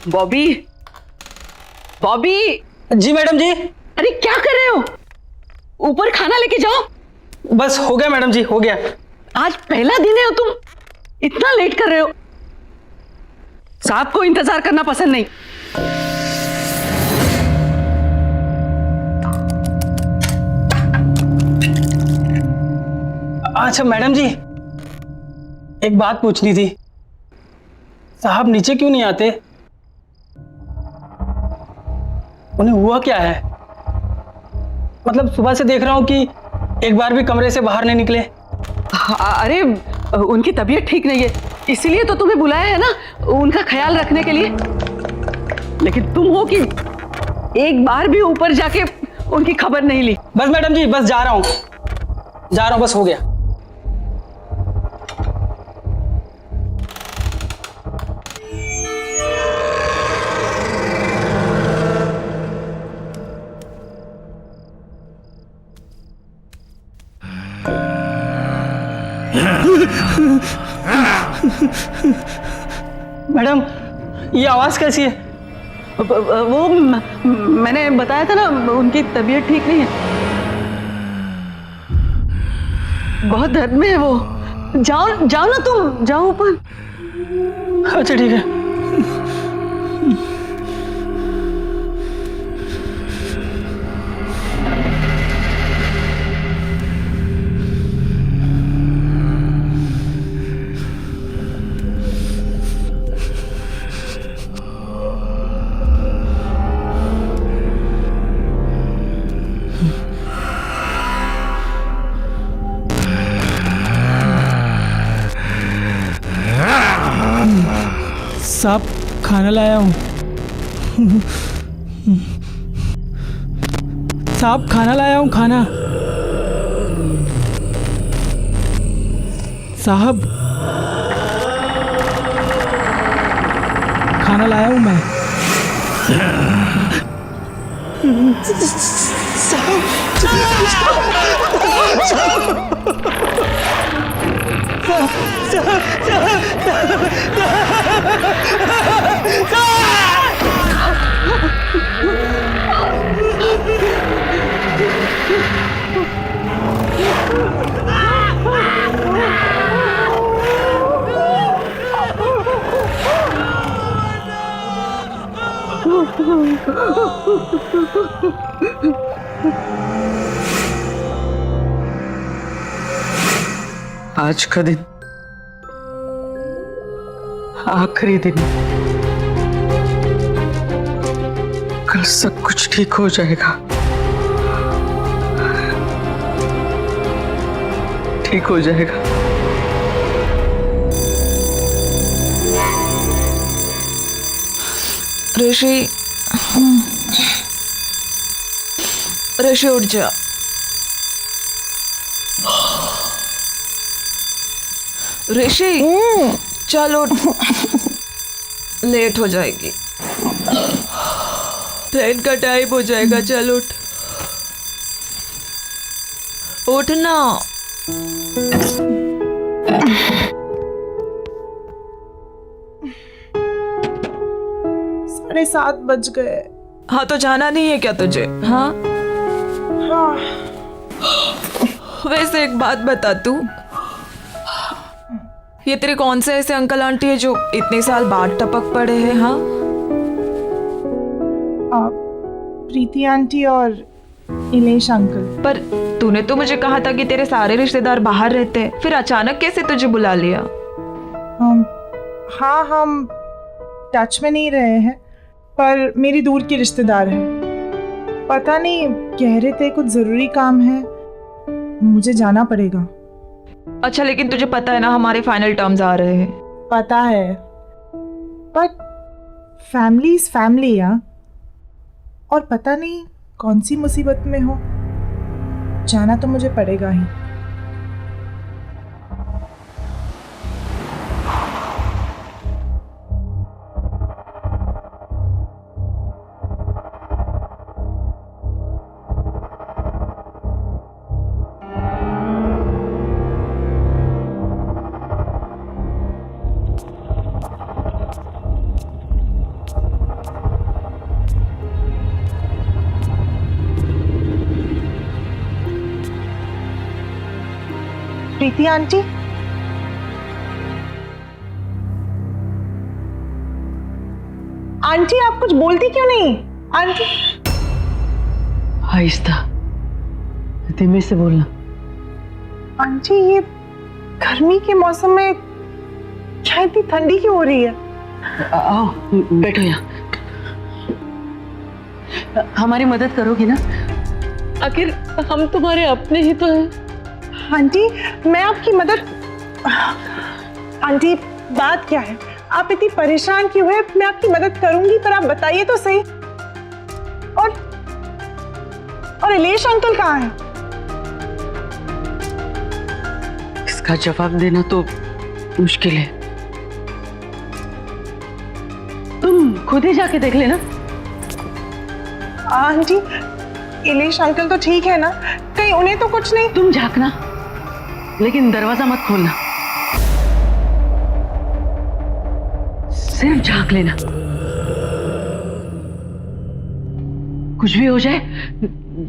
बॉबी, बॉबी। जी madam जी। अरे क्या कर रहे हो? ऊपर खाना लेके जाओ। बस हो गया मैडम जी, हो गया। आज पहला दिन है, तुम इतना लेट कर रहे हो। साहब को इंतजार करना पसंद नहीं। अच्छा मैडम जी, एक बात पूछनी थी। साहब नीचे क्यों नहीं आते? उन्हें हुआ क्या है? मतलब सुबह से देख रहा हूं कि एक बार भी कमरे से बाहर नहीं निकले। अरे उनकी तबीयत ठीक नहीं है, इसीलिए तो तुम्हें बुलाया है ना, उनका ख्याल रखने के लिए। लेकिन तुम हो कि एक बार भी ऊपर जाके उनकी खबर नहीं ली। बस मैडम जी, बस जा रहा हूं, बस हो गया। मैडम, ये आवाज कैसी है? वो मैंने बताया था ना, उनकी तबीयत ठीक नहीं है, बहुत दर्द में है वो। जाओ जाओ ना, तुम जाओ ऊपर। अच्छा ठीक है। साहब खाना लाया हूँ। साहब खाना लाया हूँ, खाना। साहब खाना लाया हूँ मैं। आज का दिन आखिरी दिन, कल सब कुछ ठीक हो जाएगा, ठीक हो जाएगा। ऋषि, ऋषि उठ जा। ऋषि चल उठ, लेट हो जाएगी, ट्रेन का टाइम हो जाएगा। चल उठ, उठ ना। 7:30 बज गए। हाँ तो जाना नहीं है क्या तुझे? हाँ हाँ। वैसे एक बात बता, तू ये तेरे कौन से ऐसे अंकल आंटी है जो इतने साल बाद टपक पड़े हैं? हाँ, प्रीति आंटी और इलेश अंकल। पर तूने तो मुझे कहा था कि तेरे सारे रिश्तेदार बाहर रहते हैं, फिर अचानक कैसे तुझे बुला लिया? हाँ, हम टच में नहीं रहे हैं, पर मेरी दूर की रिश्तेदार है। पता नहीं, कह रहे थे कुछ जरूरी काम है, मुझे जाना पड़ेगा। अच्छा, लेकिन तुझे पता है ना हमारे फाइनल टर्म्स आ रहे हैं। पता है, बट फैमिली इज फैमिली यार। और पता नहीं कौन सी मुसीबत में हो, जाना तो मुझे पड़ेगा ही। प्रीति आंटी, आंटी आप कुछ बोलती क्यों नहीं? आंटी आहिस्ता, धीमे से बोलना। आंटी ये गर्मी के मौसम में क्या इतनी ठंडी क्यों हो रही है? आओ बैठो यहाँ। हमारी मदद करोगी ना? आखिर हम तुम्हारे अपने ही तो हैं। आंटी मैं आपकी मदद, आंटी बात क्या है? आप इतनी परेशान क्यों है? मैं आपकी मदद करूंगी, पर आप बताइए तो सही। और इलेश अंकल कहाँ हैं? इसका जवाब देना तो मुश्किल है, तुम खुद ही जाके देख लेना। आंटी इलेश अंकल तो ठीक है ना? कहीं उन्हें तो कुछ नहीं? तुम झांकना, लेकिन दरवाजा मत खोलना, सिर्फ झांक लेना। कुछ भी हो जाए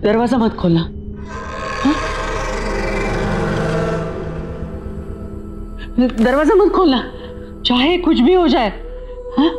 दरवाजा मत खोलना। हाँ? दरवाजा मत खोलना, चाहे कुछ भी हो जाए। हाँ?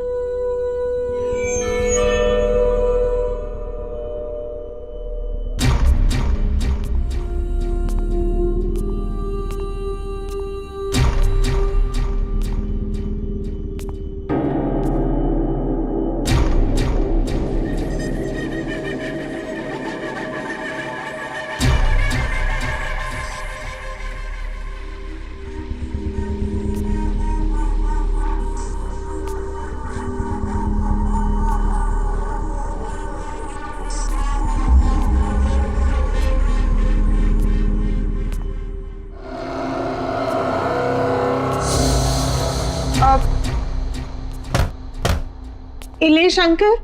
Ilesh uncle,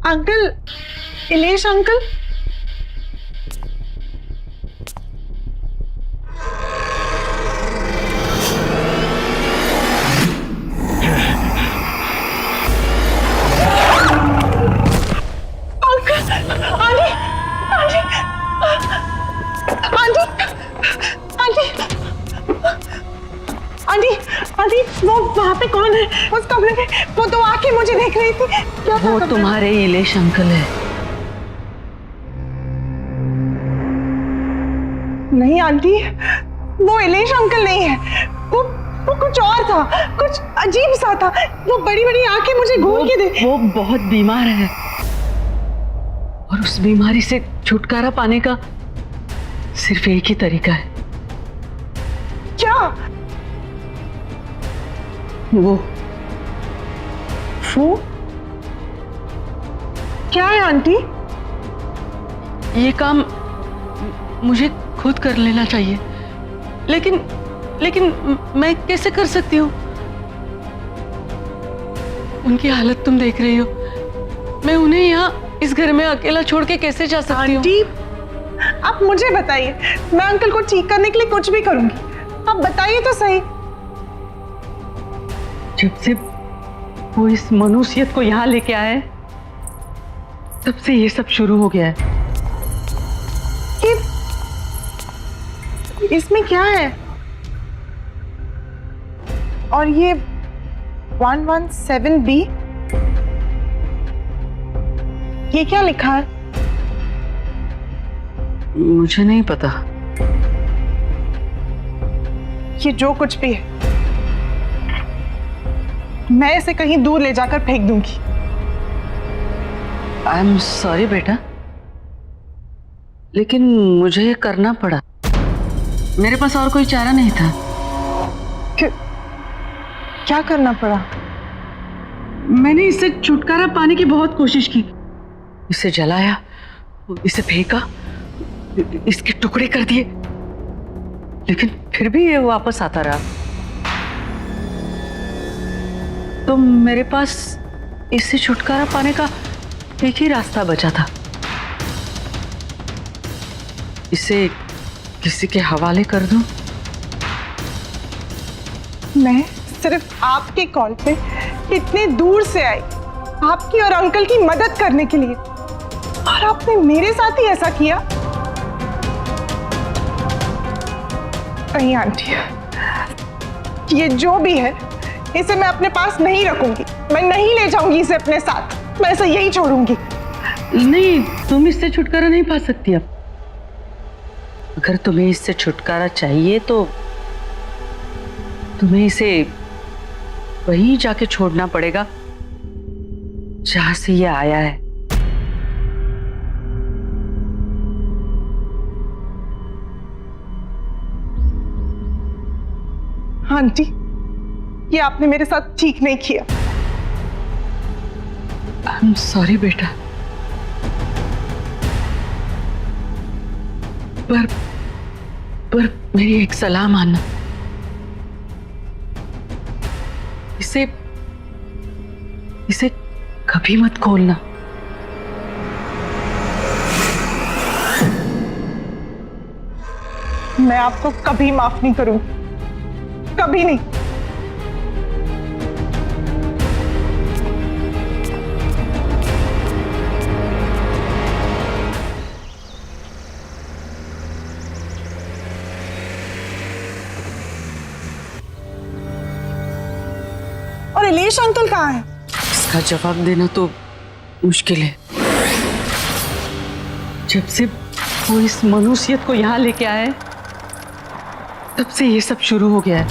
uncle, Ilesh uncle, aunty, aunty वो वहाँ पे कौन है? उस कमरे में वो तो आके मुझे देख रही थी। क्या वो तुम्हारे इलेश अंकल है। नहीं आंटी, वो इलेश अंकल नहीं है, वो कुछ और था, कुछ अजीब सा था। वो बड़ी बड़ी आंखें मुझे घूर के दे। वो बहुत बीमार है और उस बीमारी से छुटकारा पाने का सिर्फ एक ही तरीका है। क्या? वो क्या है आंटी? ये काम मुझे खुद कर लेना चाहिए, लेकिन मैं कैसे कर सकती हूँ? उनकी हालत तुम देख रही हो, मैं उन्हें यहाँ इस घर में अकेला छोड़ के कैसे जा सकती हूँ? आंटी आप मुझे बताइए, मैं अंकल को ठीक करने के लिए कुछ भी करूंगी। आप बताइए तो सही। जब से वो इस मनुष्यत को यहाँ लेके आए, तब से ये सब शुरू हो गया है। इसमें क्या है? और ये 117B, ये क्या लिखा है? मुझे नहीं पता। ये जो कुछ भी है, मैं इसे कहीं दूर ले जाकर फेंक दूंगी। आई एम सॉरी बेटा, लेकिन मुझे ये करना पड़ा, मेरे पास और कोई चारा नहीं था। क्या करना पड़ा? मैंने इससे छुटकारा पाने की बहुत कोशिश की, इसे जलाया, इसे फेंका, इसके टुकड़े कर दिए, लेकिन फिर भी ये वापस आता रहा। तो मेरे पास इससे छुटकारा पाने का एक ही रास्ता बचा था, इसे किसी के हवाले कर दूं। मैं सिर्फ आपके कॉल पे इतने दूर से आई, आपकी और अंकल की मदद करने के लिए, और आपने मेरे साथ ही ऐसा किया? नहीं आंटी, ये जो भी है इसे मैं अपने पास नहीं रखूंगी, मैं नहीं ले जाऊंगी इसे अपने साथ, मैं इसे यही छोड़ूंगी। नहीं, तुम इससे छुटकारा नहीं पा सकती अब। अगर तुम्हें इससे छुटकारा चाहिए तो तुम्हें इसे वहीं जाके छोड़ना पड़ेगा जहां से ये आया है। आंटी, ये आपने मेरे साथ ठीक नहीं किया। आई एम सॉरी बेटा, पर मेरी एक सलाह मानना, इसे कभी मत खोलना। मैं आपको कभी माफ नहीं करूंगी, कभी नहीं। और इलेश अंकल कहाँ है? इसका जवाब देना तो मुश्किल है। जब से वो इस मनुष्यत को यहाँ लेके आए हैं, तब से ये सब शुरू हो गया है।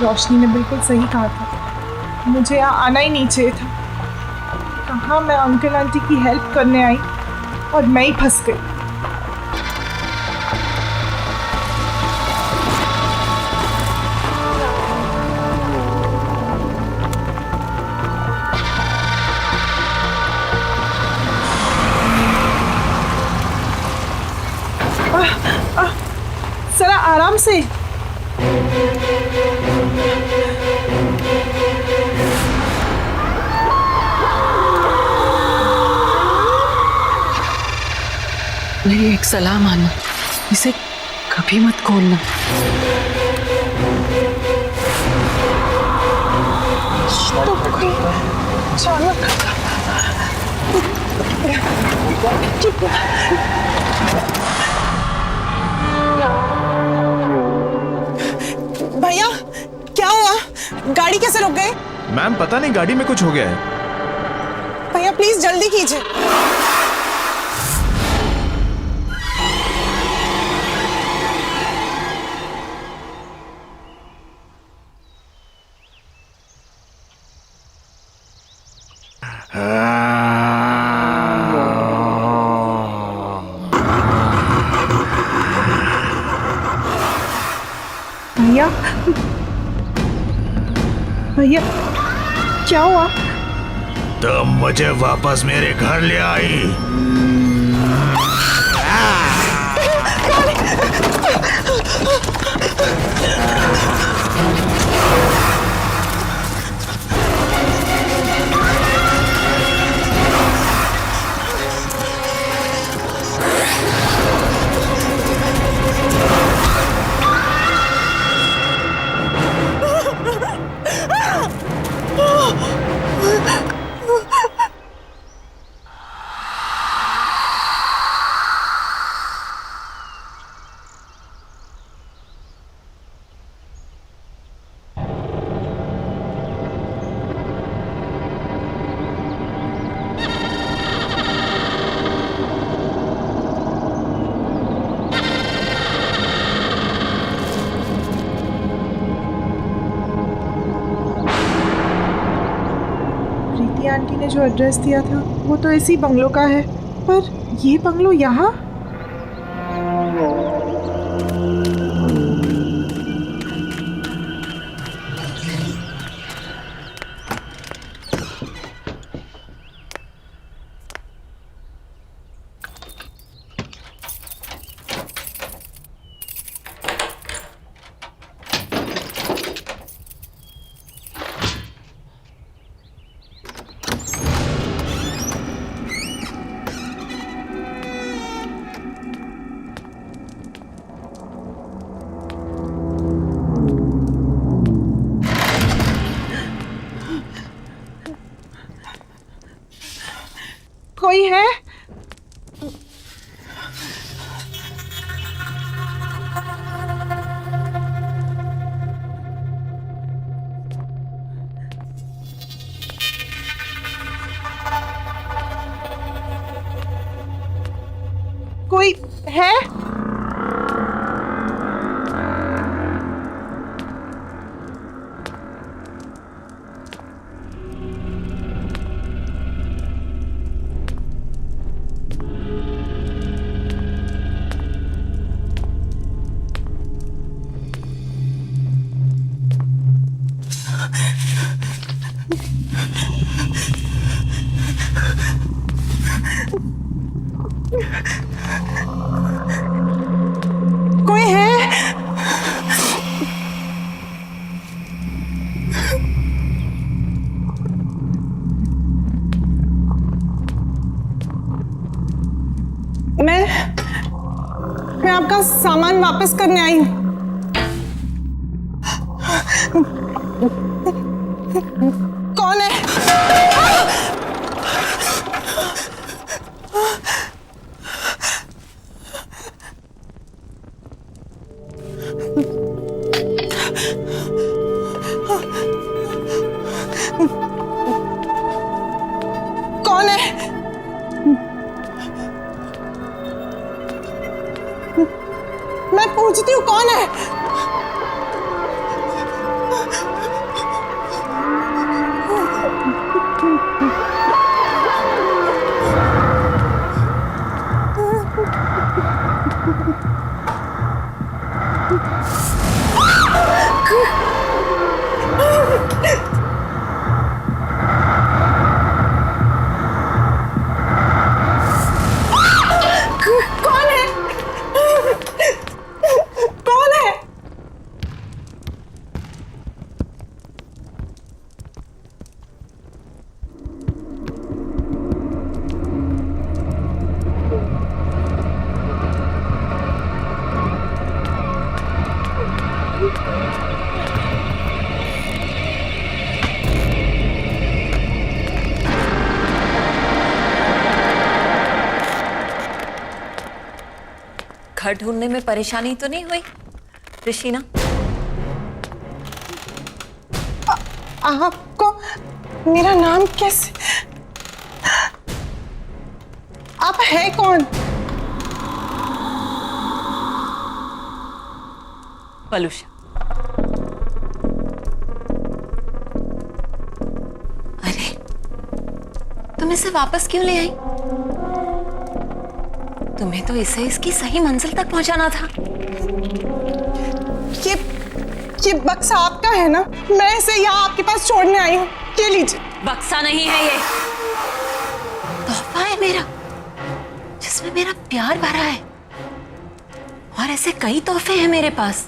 रोशनी ने बिल्कुल सही कहा था, मुझे यहाँ आना ही नहीं चाहिए था। कहाँ मैं अंकल आंटी की हेल्प करने आई और मैं ही फंस गई। जरा आराम से। मेरी एक सलाह मानना, इसे कभी मत खोलना। तो कोई अचानक भैया, क्या हुआ? गाड़ी कैसे रुक गई? मैम पता नहीं, गाड़ी में कुछ हो गया है। भैया प्लीज जल्दी कीजिए। भैया, भैया क्या हुआ? तुम मुझे वापस मेरे घर ले आई। प्रीति आंटी ने जो एड्रेस दिया था वो तो इसी बंगलो का है, पर ये बंगलो यहाँ? कोई है? कोई है? कोई है? मैं आपका सामान वापस करने आई हूँ। कौन है? कौन है? मैं पूछती हूँ कौन है? कौन है? कौन है? घर ढूंढने में परेशानी तो नहीं हुई ऋषिना? आपको मेरा नाम कैसे? आप है कौन? पलूषा। अरे तुम इसे वापस क्यों ले आई? तुम्हें तो इसे इसकी सही मंजिल तक पहुंचाना था। ये बक्सा आपका है ना? मैं इसे यहाँ आपके पास छोड़ने आई हूँ। ये लीजिए। बक्सा नहीं है ये, तोहफा है मेरा, जिसमें मेरा प्यार भरा है। और ऐसे कई तोहफे हैं मेरे पास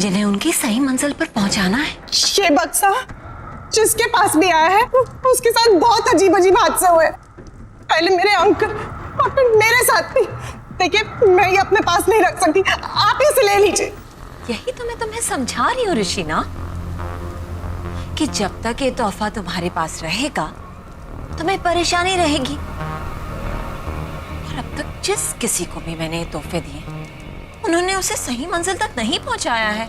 जिन्हें उनकी सही मंजिल पर पहुंचाना है। ये बक्सा जिसके पास भी आया है उसके साथ बहुत अजीब अजीब हादसे हुए। पहले मेरे अंकल और फिर मेरे साथ भी। देखिए मैं ये अपने पास नहीं रख सकती, आप इसे ले लीजिए। यही तो मैं तुम्हें समझा रही हूँ ऋषिना, कि जब तक ये तोहफा तुम्हारे पास रहेगा तुम्हें परेशानी रहेगी। और अब तक जिस किसी को भी मैंने ये तोहफे दिए उन्होंने उसे सही मंजिल तक नहीं पहुंचाया है,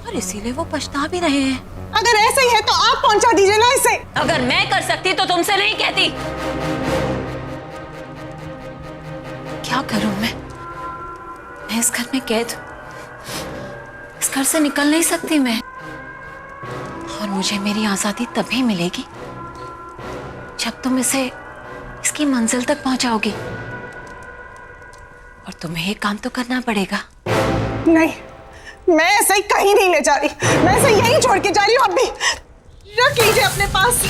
और इसीलिए वो पछता भी रहे हैं। अगर ऐसे ही है तो आप पहुंचा दीजिए ना इसे। अगर मैं कर सकती तो तुमसे नहीं कहती। क्या करूं मैं इस घर में कैद हूं, इस घर से निकल नहीं सकती मैं। और मुझे मेरी आजादी तभी मिलेगी जब तुम इसे इसकी मंजिल तक पहुंचाओगी। और तुम्हें एक काम तो करना पड़ेगा। नहीं, मैं ऐसे कहीं नहीं ले जा रही, मैं इसे यहीं छोड़ के जा रही हूँ। अब भी रख लीजिए अपने पास।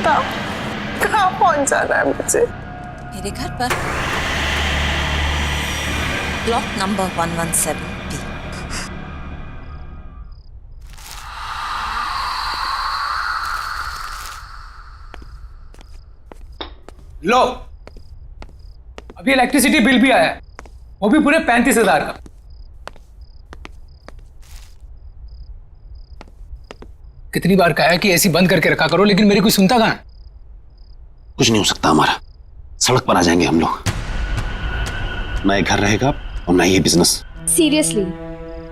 बताओ कहाँ पहुंच जाना है मुझे? मेरे घर पर ब्लॉक नंबर 117B। लो, अभी इलेक्ट्रिसिटी बिल भी आया है, वो भी पूरे 35,000 का। कितनी बार कहा है कि एसी बंद करके रखा करो, लेकिन मेरी कोई सुनता कहाँ है? कुछ नहीं हो सकता हमारा, सड़क पर आ जाएंगे हम लोग। ना ये घर रहेगा और ना ये बिजनेस। सीरियसली,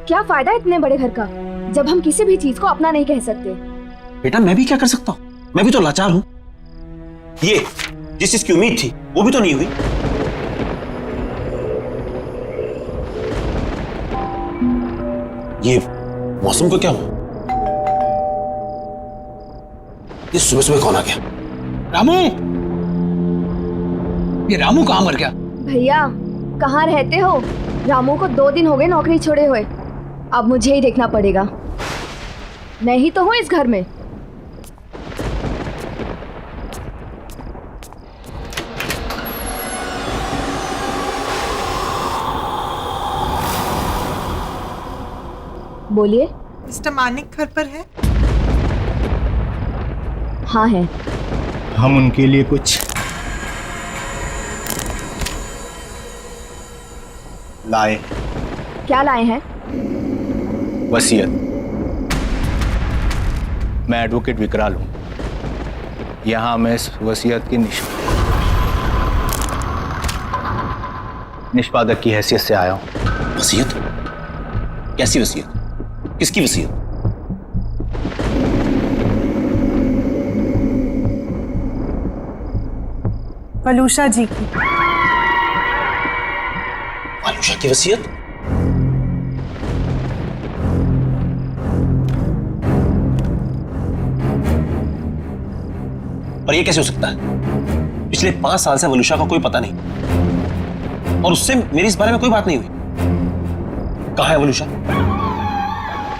क्या फायदा इतने बड़े घर का जब हम किसी भी चीज को अपना नहीं कह सकते? बेटा मैं भी क्या कर सकता हूँ, मैं भी तो लाचार हूँ। ये जिस चीज की उम्मीद थी वो भी तो नहीं हुई। ये मौसम को क्या हुआ? ये सुबह सुबह कौन आ गया? रामू, ये रामू कहाँ मर गया? भैया कहाँ रहते हो? रामू को 2 दिन हो गए नौकरी छोड़े हुए। अब मुझे ही देखना पड़ेगा, मैं ही तो हूँ इस घर में। बोलिए। मिस्टर मानिक घर पर है? हाँ है। हम उनके लिए कुछ लाए। क्या लाए हैं? वसीयत। मैं एडवोकेट विकराल हूं, यहां मैं इस वसीयत की निष्पादक की हैसियत से आया हूं। वसीयत? कैसी वसीयत? किसकी वसीयत? वलूषा जी की। आलूषा की वसीयत? पर यह कैसे हो सकता है? पिछले 5 साल से वलूषा का कोई पता नहीं, और उससे मेरी इस बारे में कोई बात नहीं हुई। कहां है वलूषा?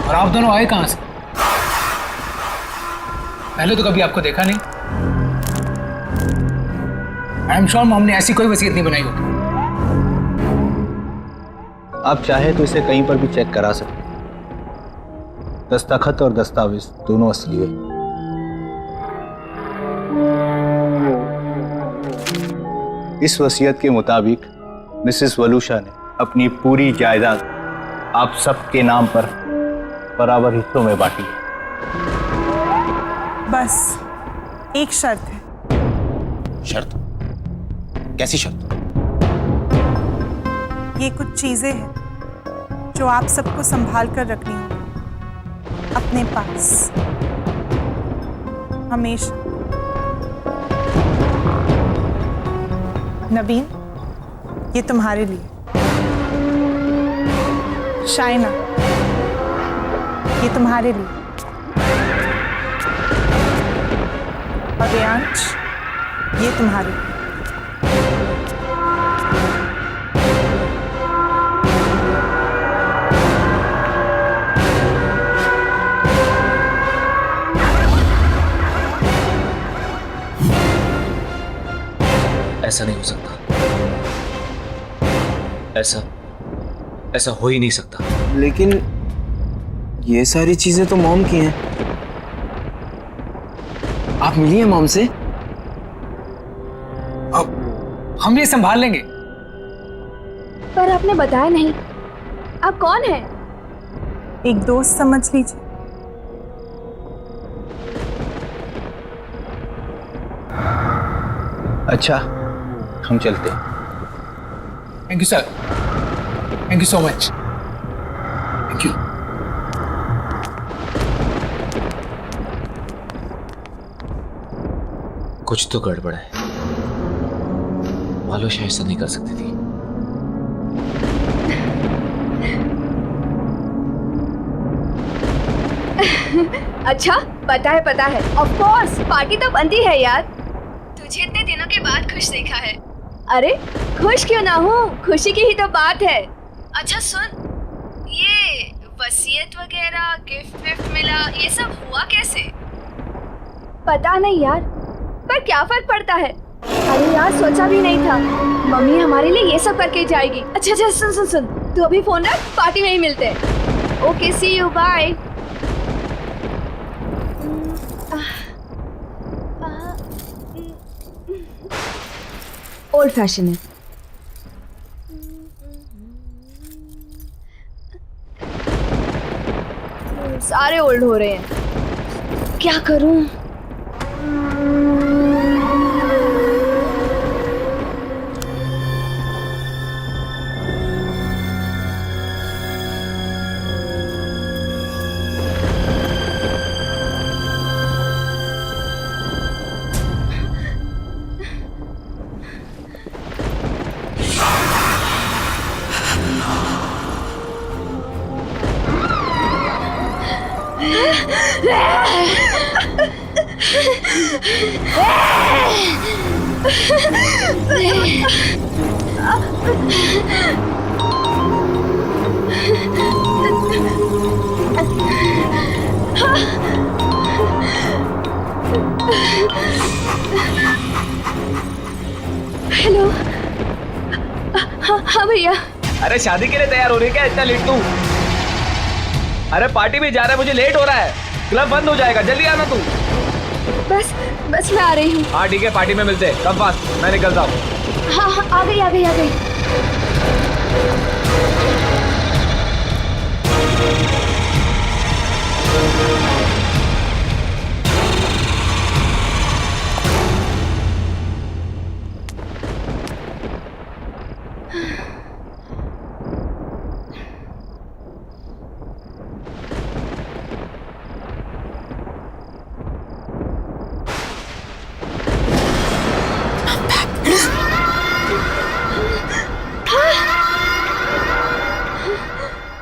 और आप दोनों आए कहां से? पहले तो कभी आपको देखा नहीं। आई एम श्योर मॉम ने ऐसी कोई वसीयत नहीं बनाई होगी। आप चाहे तो इसे कहीं पर भी चेक करा सकते, दस्तखत और दस्तावेज दोनों असली है। इस वसीयत के मुताबिक मिसेस वलूषा ने अपनी पूरी जायदाद आप सबके नाम पर बराबर हिस्सों में बांटी है। बस एक शर्त है। शर्त? कैसी शर्त? ये कुछ चीजें हैं जो आप सबको संभाल कर रखनी होगी अपने पास हमेशा। नवीन, ये तुम्हारे लिए। शाइना, ये तुम्हारे लिए। और रियांश, ये तुम्हारे लिए। ऐसा नहीं हो सकता, ऐसा हो ही नहीं सकता। लेकिन ये सारी चीजें तो मॉम की हैं। आप मिली हैं मॉम से? अब हम ये संभाल लेंगे। पर आपने बताया नहीं, आप कौन हैं? एक दोस्त समझ लीजिए। अच्छा, हम चलते हैं। Thank you sir, thank you so much. Thank you. कुछ तो गड़बड़ है, वलूषा ऐसा नहीं कर सकती थी। अच्छा, पता है। ऑफ कोर्स, पार्टी तो बनती है यार। तुझे इतने दिनों के बाद खुश देखा है। अरे खुश क्यों ना हूँ, खुशी की ही तो बात है। अच्छा सुन, ये वसीयत वगैरह गिफ्ट विफ्ट मिला, ये सब हुआ कैसे? पता नहीं यार, पर क्या फर्क पड़ता है। अरे यार, सोचा भी नहीं था मम्मी हमारे लिए ये सब करके जाएगी। अच्छा अच्छा, सुन सुन सुन, तू अभी फोन रख, पार्टी में ही मिलते हैं। Okay, see you, bye. Old fashion है। सारे ओल्ड हो रहे हैं, क्या करूं। हेलो। हाँ भैया। अरे शादी के लिए तैयार हो रही है क्या इतना लेट तू? अरे पार्टी में जा रहा है, मुझे लेट हो रहा है, क्लब बंद हो जाएगा, जल्दी आना तू। बस बस मैं आ रही हूँ। हाँ ठीक है, पार्टी में मिलते हैं, कब फास्ट, मैं निकलता हूँ। हाँ हाँ, आ गई आ गई आ गई।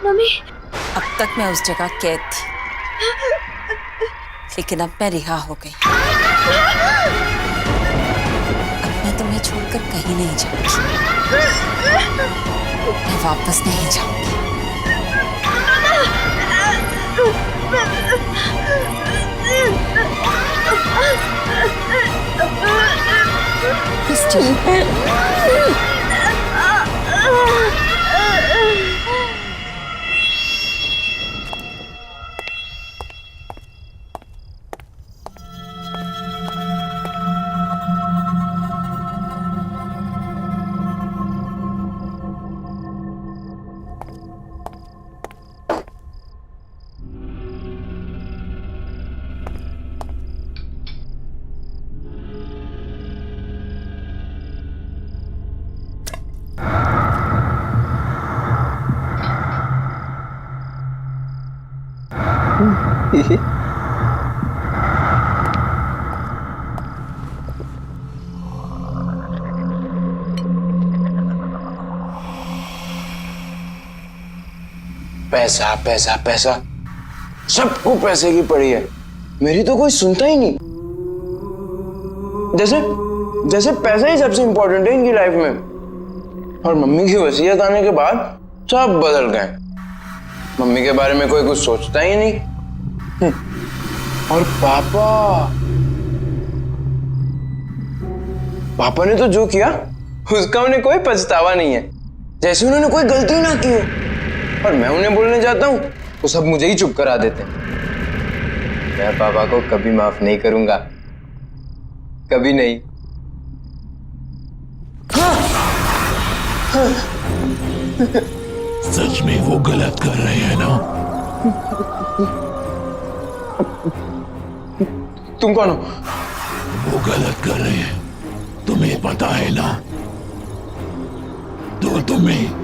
मम्मी, अब तक मैं उस जगह कैद थी, लेकिन अब मैं रिहा हो गई। अब मैं तुम्हें छोड़कर कहीं नहीं जाऊंगी, मैं वापस नहीं जाऊंगी। पैसा पैसा पैसा, सबको पैसे की पड़ी है, मेरी तो कोई सुनता ही नहीं। जैसे जैसे पैसा ही सबसे इंपॉर्टेंट है इनकी लाइफ में। और मम्मी की वसीयत आने के बाद सब बदल गए। मम्मी के बारे में कोई कुछ सोचता ही नहीं। और पापा ने तो जो किया उसका उन्हें कोई पछतावा नहीं है, जैसे उन्होंने कोई गलती ना की हो। और मैं उन्हें बोलने जाता हूँ तो सब मुझे ही चुप करा देते हैं। मैं पापा को कभी माफ नहीं करूंगा, कभी नहीं। सच में वो गलत कर रहे हैं ना? तुम कौन हो? वो गलत कर रहे हैं, तुम्हें पता है ना? तो तुम्हें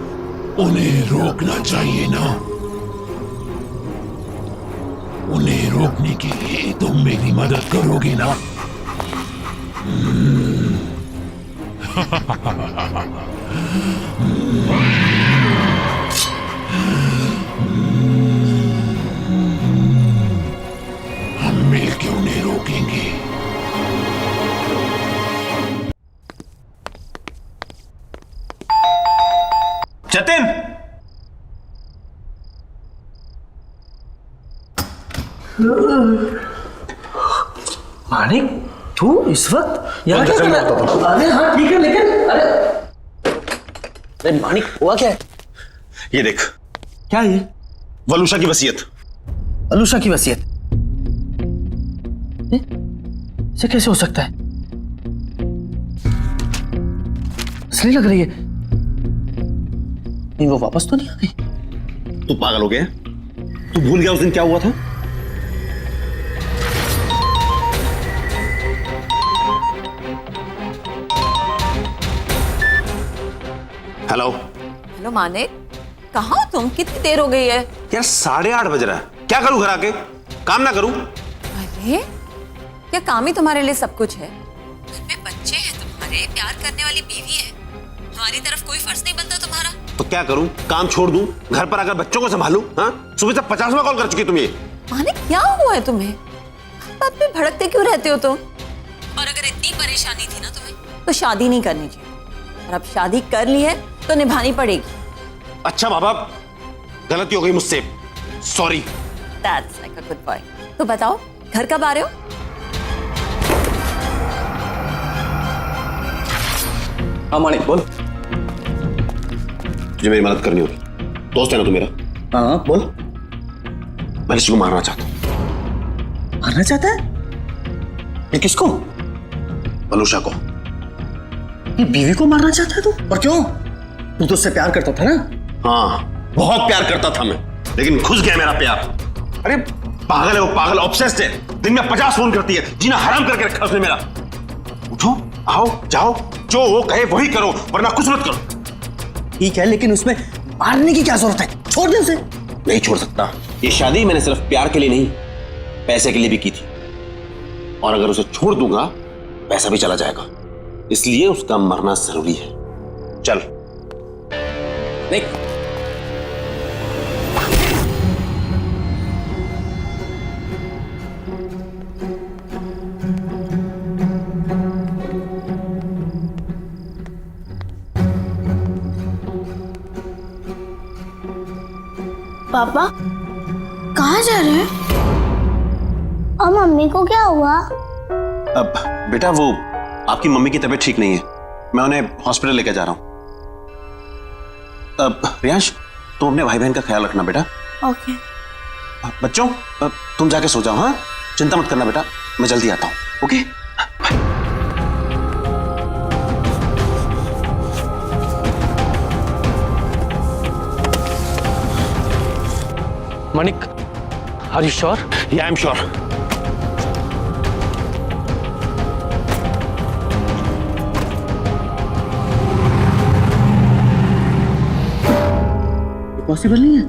उन्हें रोकना चाहिए ना? उन्हें रोकने के लिए तुम मेरी मदद करोगे ना? हम मिलकर उन्हें रोकेंगे। जतिन! मानिक, तू इस वक्त यहाँ क्या बहुत कर गजब रहा होता है? अरे हाँ ठीक है, लेकिन अरे मानिक हुआ क्या है? ये देख, क्या है ये? वलूशा की वसीयत। अलूशा की वसीयत? इसे कैसे हो सकता है? असली लग रही है। नहीं, वो वापस तो नहीं आ गई? तू पागल हो गया? तू भूल गया उस दिन क्या हुआ था? हेलो हेलो मानिक, कहाँ हो तुम? कितनी देर हो गई है? यार 8:30 बज रहा है। क्या करूं घर आके? काम ना करूं? अरे क्या काम ही तुम्हारे लिए सब कुछ है? घर में बच्चे हैं तुम्हारे, प्यार करने वाली बीवी है, हमारी तरफ कोई फर्ज नहीं बनता तुम्हारा? तो क्या करूं? काम छोड़ दूं? घर पर आकर बच्चों को संभालूं? हाँ, सुबह से 50वां कॉल कर चुकी तुम ये। मानिक क्या हुआ है तुम्हें? हर बात पे भड़कते क्यों रहते हो तुम? और अगर इतनी परेशानी थी ना तुम्हें तो शादी नहीं करनी चाहिए, और अब शादी कर ली है तो निभानी पड़ेगी। अच्छा बाबा, गलती हो गई मुझसे, sorry. That's like a good boy। तो बताओ घर कब आ रहे हो? हाँ मानिक बोल। तुझे मेरी मदद करनी होगी, दोस्त है ना तू मेरा। हाँ बोल। मैं किसी को मारना चाहता हूँ। मारना चाहता है? ये किसको? वलूशा को। ये बीवी को मारना चाहता है तू? और क्यों? तू तो उससे प्यार करता था ना? हाँ, बहुत प्यार करता था मैं, लेकिन घुस गया मेरा प्यार। अरे पागल है वो, पागल, ऑब्सेस्ड है। दिन में 50 फोन करती है, जीना हराम करके रखा उसने मेरा। उठो, आओ, जाओ, जो वो कहे वही करो, वरना कुछ मत करो। ठीक है, लेकिन उसमें मारने की क्या जरूरत है? छोड़ दे उसे। नहीं छोड़ सकता। ये शादी मैंने सिर्फ प्यार के लिए नहीं, पैसे के लिए भी की थी, और अगर उसे छोड़ दूंगा पैसा भी चला जाएगा, इसलिए उसका मरना जरूरी है। चल। नहीं, पापा कहाँ जा रहे हैं? और मम्मी को क्या हुआ? अब बेटा वो आपकी मम्मी की तबीयत ठीक नहीं है, मैं उन्हें हॉस्पिटल लेकर जा रहा हूं। अब प्रियांश, तुम अपने भाई बहन का ख्याल रखना बेटा। ओके। बच्चों, तुम जाके सो जाओ। हाँ, चिंता मत करना बेटा, मैं जल्दी आता हूँ। Okay. Manik, are you sure? या आई एम श्योर। पॉसिबल नहीं है।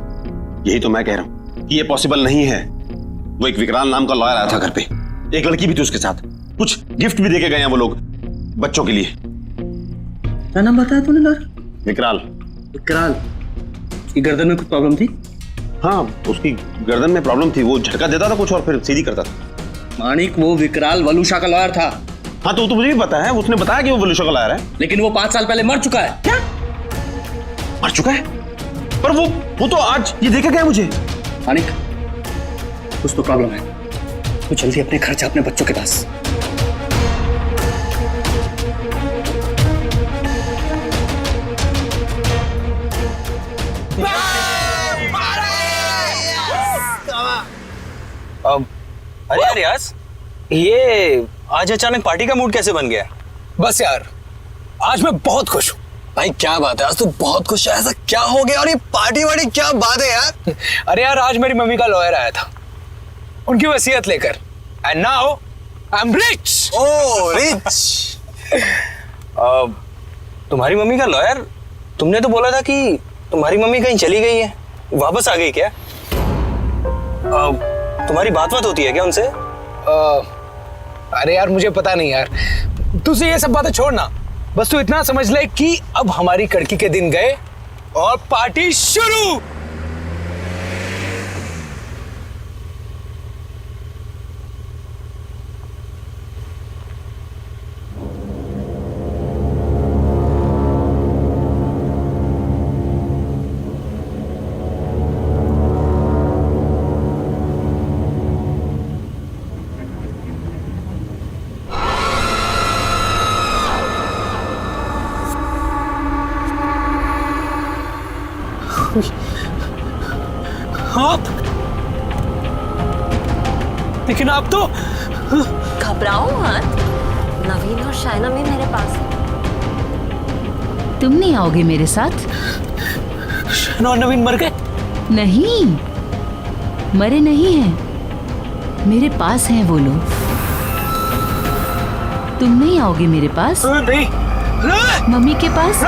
यही तो मैं कह रहा हूं कि ये पॉसिबल नहीं है। वो एक विकराल नाम का लॉयर आया था घर पे, एक लड़की भी थी उसके साथ, कुछ गिफ्ट भी देके गए हैं वो लोग बच्चों के लिए। क्या नाम बताया तूने लॉयर? विकराल। विकराल? उसकी गर्दन में कुछ प्रॉब्लम थी? हाँ, उसकी गर्दन में प्रॉब्लम थी, वो झटका देता था कुछ और फिर सीधी करता था। मानिक, वो विकराल वलूशा का लॉयर था। हाँ तो मुझे भी पता है, उसने बताया कि वो वलूशा का लॉयर है। लेकिन वो 5 साल पहले मर चुका है। क्या? मर चुका है? पर वो तो आज ये देखे गया मुझे। मानिक, कुछ तो प्रॉब्लम है। तू जल्दी अपने घर जा, अपने बच्चों के पास। अरे यार रियाज, ये आज अचानक पार्टी का मूड कैसे बन गया? बस यार, आज मैं बहुत खुश हूँ। भाई क्या बात है, आज तो बहुत खुश है। ऐसा क्या हो गया? और ये पार्टी वार्टी क्या बात है यार? अरे यार, आज मेरी मम्मी का लॉयर आया था उनकी वसीयत लेकर, and now I am rich. Oh rich. तुम्हारी मम्मी का लॉयर? तुमने तो बोला था कि तुम्हारी मम्मी कहीं चली गई है, वापस आ गई क्या? तुम्हारी बात होती है क्या उनसे? अरे यार मुझे पता नहीं यार, तुझे ये सब बातें छोड़ना, बस तू इतना समझ ले कि अब हमारी कड़की के दिन गए और पार्टी शुरू। आप, लेकिन आप तो घबराओ मत, नवीन और शायना भी मेरे पास है। तुम नहीं आओगे मेरे साथ? शायना और नवीन मर गए? नहीं, मरे नहीं हैं, मेरे पास हैं वो लोग। तुम नहीं आओगे मेरे पास? नहीं। मम्मी के पास?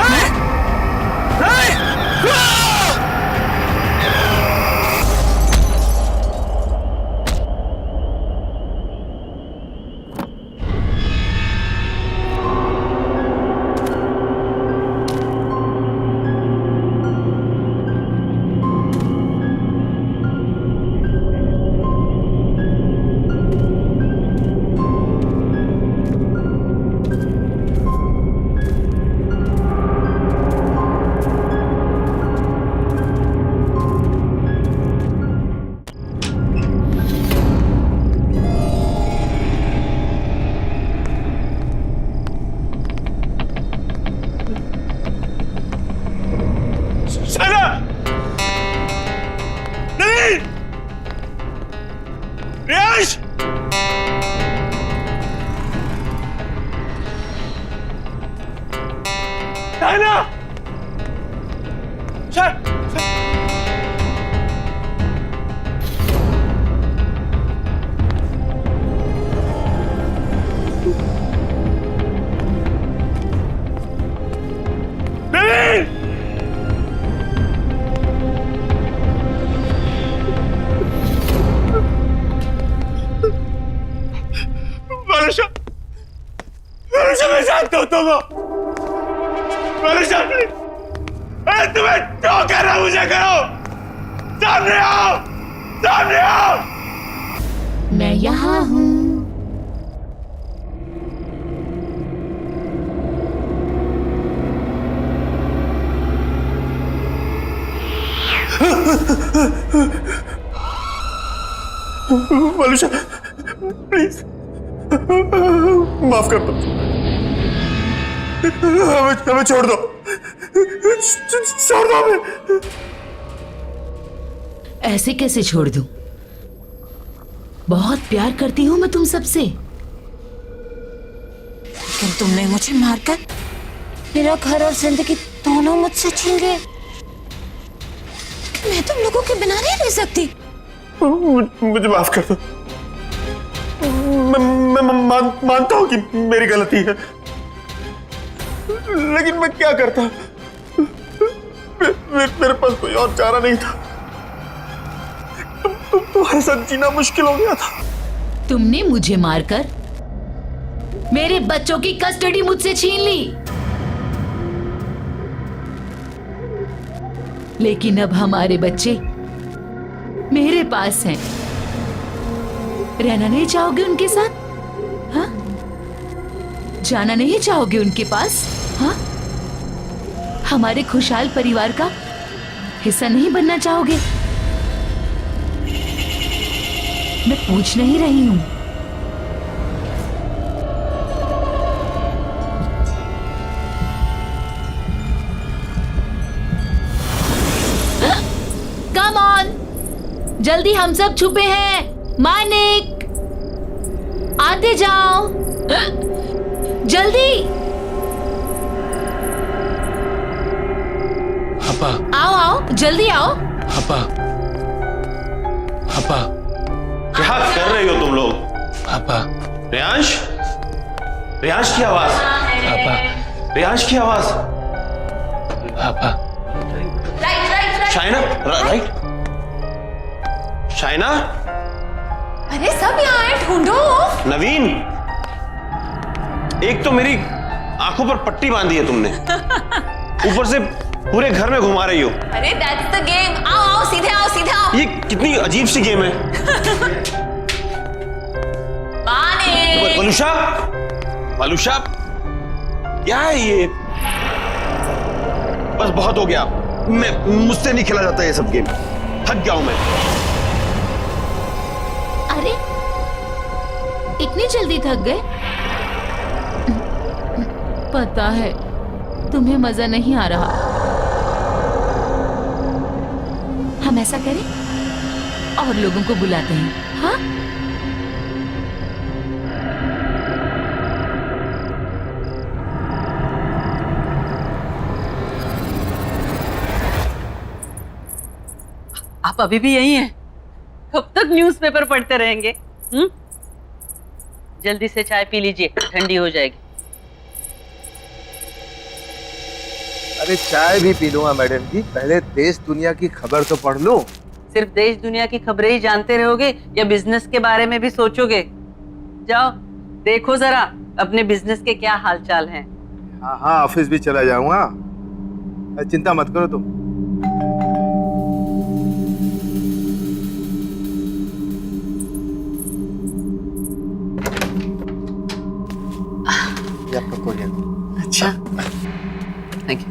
मैं जानता हूं तुम्हें जो करना मुझे करो। सामने आओ, सामने आओ। मैं यहाँ हूँ। वलूषा, प्लीज माफ कर दो, हमें छोड़ दो, छोड़ दो हमें। ऐसे कैसे छोड़ दूं? बहुत प्यार करती हूँ मैं तुम सबसे। लेकिन तुमने मुझे मारकर मेरा घर और जिंदगी दोनों मुझसे छीन गए। मैं तुम लोगों के बिना नहीं रह सकती। मुझे माफ कर दो। मैं मानता हूं कि मेरी गलती है, लेकिन मैं क्या करता? मेरे पास कोई और चारा नहीं था। तुम्हारे साथ जीना मुश्किल हो गया था। तुमने मुझे मारकर मेरे बच्चों की कस्टडी मुझसे छीन ली, लेकिन अब हमारे बच्चे मेरे पास हैं। रहना नहीं चाहोगे उनके साथ? हाँ? जाना नहीं चाहोगे उनके पास? हाँ? हमारे खुशहाल परिवार का हिस्सा नहीं बनना चाहोगे? मैं पूछ नहीं रही हूं। कम ऑन, जल्दी, हम सब छुपे हैं। मानिक, आते जाओ, जल्दी आओ, आओ, जल्दी आओ। क्या कर रही हो तुम लोग? रियांश, रियांश की आवाज, रियांश की आवाज। शाइना, राइट? शाइना, अरे सब यहाँ है, ढूंढो। नवीन, एक तो मेरी आंखों पर पट्टी बांधी है तुमने, ऊपर से पूरे घर में घुमा रही हो। अरे दैट्स द गेम। आओ आओ, सीधे आओ, सीधे आओ। ये कितनी अजीब सी गेम है। वलूषा, वलूषा, क्या है ये? बस बहुत हो गया, मुझसे नहीं खेला जाता ये सब गेम, थक गया हूं मैं। अरे इतनी जल्दी थक गए? पता है तुम्हें मजा नहीं आ रहा। हम ऐसा करें और लोगों को बुलाते हैं, हाँ? आप अभी भी यही हैं? कब तक न्यूज़पेपर पढ़ते रहेंगे? जल्दी से चाय पी लीजिए, ठंडी हो जाएगी। अरे चाय भी पी लूंगा मैडम जी, पहले देश दुनिया की खबर तो पढ़ लूं। सिर्फ देश दुनिया की खबरें ही जानते रहोगे या बिजनेस के बारे में भी सोचोगे? जाओ देखो जरा अपने बिजनेस के क्या हालचाल हैं। हाँ हाँ, ऑफिस भी चला जाऊंगा, चिंता मत करो तुम। ये आपका कोरियर। अच्छा, थैंक यू।